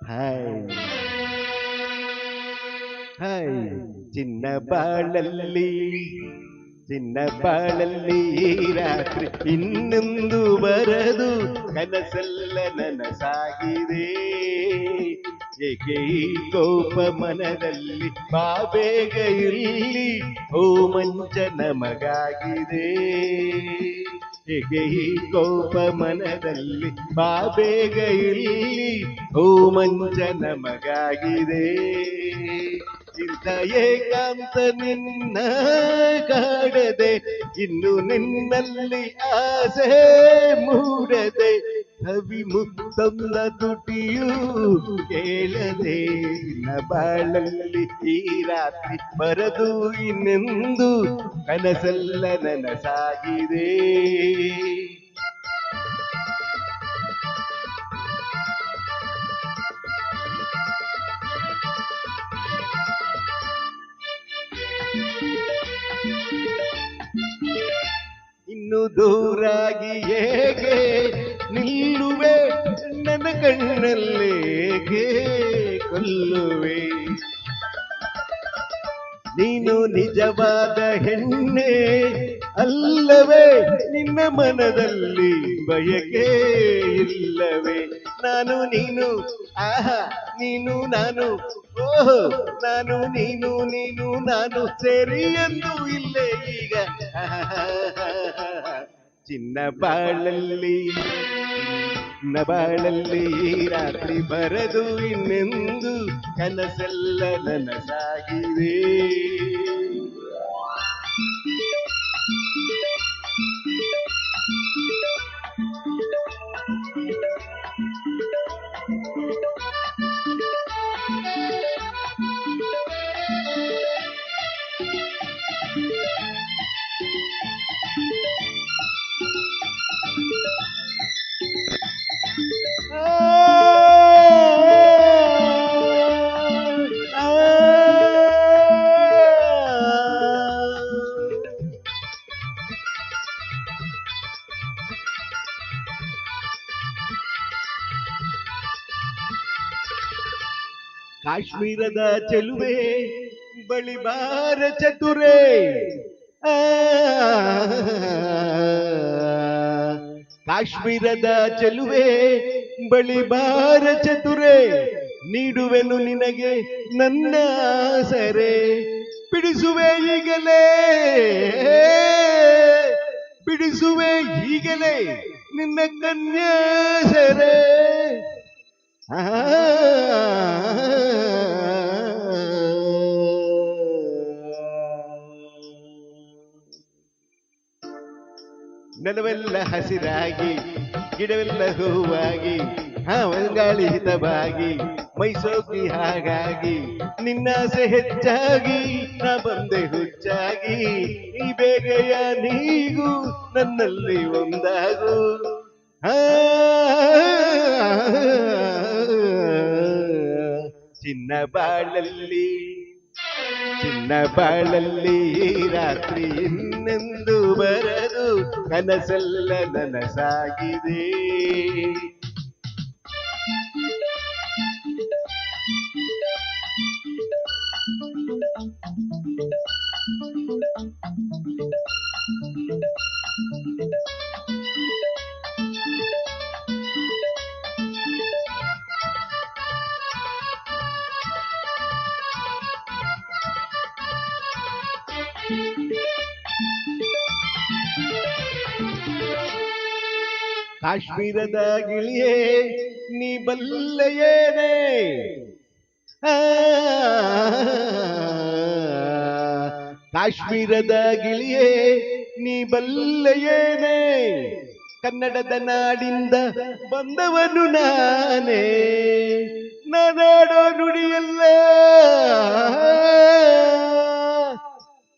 hi hi ಚಿನ್ನ ಬಾಳಲ್ಲಿ ಚಿನ್ನ ಬಾಳಲ್ಲಿ ಈ ರಾತ್ರಿ ಇನ್ನೊಂದು ಬರದು ಕನಸೆಲ್ಲ ನನಸಾಗಿದೆ ಏಕೆ ಈ ಕೋಪ ಮನದಲ್ಲಿ ಬಾಬೇಗ ಇಲ್ಲಿ ಓ ಮಂಚ ನಮಗಾಗಿದೆ ಏಕೆ ಈ ಕೋಪ ಮನದಲ್ಲಿ ಬಾಬೇಗ ಇಲ್ಲಿ ಓ ಮಂಚ ನಮಗಾಗಿದೆ ಇಂಥ ಏಕಾಂತ ನಿನ್ನ ಕಾಡದೆ ಇನ್ನು ನಿನ್ನಲ್ಲಿ ಆಸೆ ಮೂಡದೆ ಕವಿ ಮುತ್ತೊಂದ ತುಟಿಯೂ ಕೇಳದೆ ನಿನ್ನ ಬಾಳಲ್ಲಿ ಈ ರಾತ್ರಿ ಬರದು ಇನ್ನೆಂದು ಕನಸೆಲ್ಲ ನನಸಾಗಿದೆ ಇನ್ನು ದೂರಾಗಿ ಹೇಗೆ ನಿಲ್ಲುವೆ ನನ್ನ ಕಣ್ಣಲ್ಲೇಗೆ ಕೊಲ್ಲುವೆ ನೀನು ನಿಜವಾದ ಹೆಣ್ಣೆ ಅಲ್ಲವೇ ನಿನ್ನ ಮನದಲ್ಲಿ ಬಯಕೆ ಇಲ್ಲವೇ ನಾನು ನೀನು ಆಹಾ ನೀನು ನಾನು ಓಹೋ ನಾನು ನೀನು ನೀನು ನಾನು ಸೇರಿ ಎಂದು ಇಲ್ಲೇ ಈಗ ಚಿನ್ನ ಬಾಳಲ್ಲಿ ಬಾಳಲ್ಲಿ ರಾತ್ರಿ ಬರದು ಇನ್ನೆಂದು ಕನಸೆಲ್ಲ ನನಸಾಗಿದೆ ಕಾಶ್ಮೀರದ ಚೆಲುವೆ ಬಳಿಬಾರ ಚತುರೆ ಕಾಶ್ಮೀರದ ಚೆಲುವೆ ಬಳಿಬಾರ ಚತುರೆ ನೀಡುವೆನು ನಿನಗೆ ನನ್ನ ಸರೆ ಬಿಡಿಸುವೆ ಈಗಲೇ ಬಿಡಿಸುವೆ ಈಗಲೇ ನಿನ್ನ ಕನ್ಯಾ ಸರೆ ನೆಲವೆಲ್ಲ ಹಸಿರಾಗಿ ಗಿಡವೆಲ್ಲ ಹೂವಾಗಿ ಗಾಳಿ ಹಿತವಾಗಿ ಮೈಸೋಕಿ ಹಾಗಾಗಿ ನಿನ್ನಾಸೆ ಹೆಚ್ಚಾಗಿ ನಾ ಬಂದೆ ಹುಚ್ಚಾಗಿ ಈ ಬೇಗೆಯ ನೀಗೂ ನನ್ನಲ್ಲಿ ಒಂದಾಗು ಚಿನ್ನ ಬಾಳಲ್ಲಿ ರಾತ್ರಿ ಇನ್ನೆಂದು ಬರದು ಕನಸೆಲ್ಲ ನನಸಾಗಿದೆ ಕಾಶ್ಮೀರದ ಗಿಳಿಯೇ ನೀ ಬಲ್ಲೆಯೇನೆ ಕಾಶ್ಮೀರದ ಗಿಳಿಯೇ ನೀ ಬಲ್ಲೆಯೇನೆ ಕನ್ನಡದ ನಾಡಿಂದ ಬಂದವನು ನಾನೇ ನಾನಾಡೋ ನುಡಿಯಲ್ಲ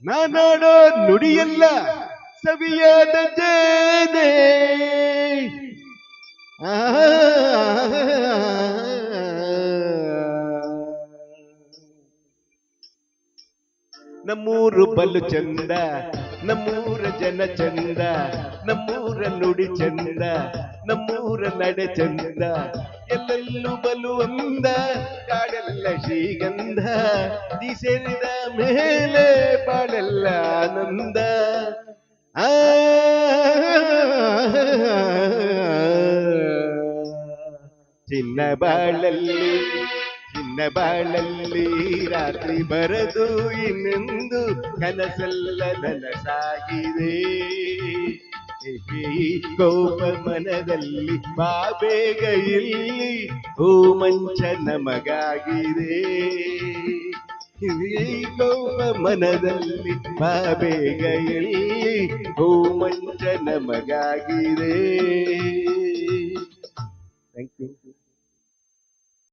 ನಾನಾಡೋ ನುಡಿಯಲ್ಲ ಸವಿಯಾದ ಜೇನೆ ನಮ್ಮೂರು ಬಲು ಚಂದ ನಮ್ಮೂರ ಜನ ಚಂದ ನಮ್ಮೂರ ನುಡಿ ಚಂದ ನಮ್ಮೂರ ನಡೆ ಚಂದ ಎಲ್ಲೆಲ್ಲೂ ಬಲು ಅಂದ ಕಾಡೆಲ್ಲ ಶ್ರೀಗಂಧ ನೀ ಸೇರಿದ ಮೇಲೆ ಬಾಳೆಲ್ಲ ಆನಂದ ಆ ಚಿನ್ನ ಬಾಳಲ್ಲಿ ರಾತ್ರಿ ಬರದು ಇನ್ನೆಂದು ಕನಸೆಲ್ಲ ನನಸಾಗಿದೆ ಈ ಕೋಪ ಮನದಲ್ಲಿ ಬಾ ಬೇಗ ಇಲ್ಲಿ ಹೂ ಮಂಚ ನಮಗಾಗಿದೆ ಈ ಕೋಪ ಮನದಲ್ಲಿ ಬಾ ಬೇಗ ಇಲ್ಲಿ ಹೂ ಮಂಚ ನಮಗಾಗಿದೆ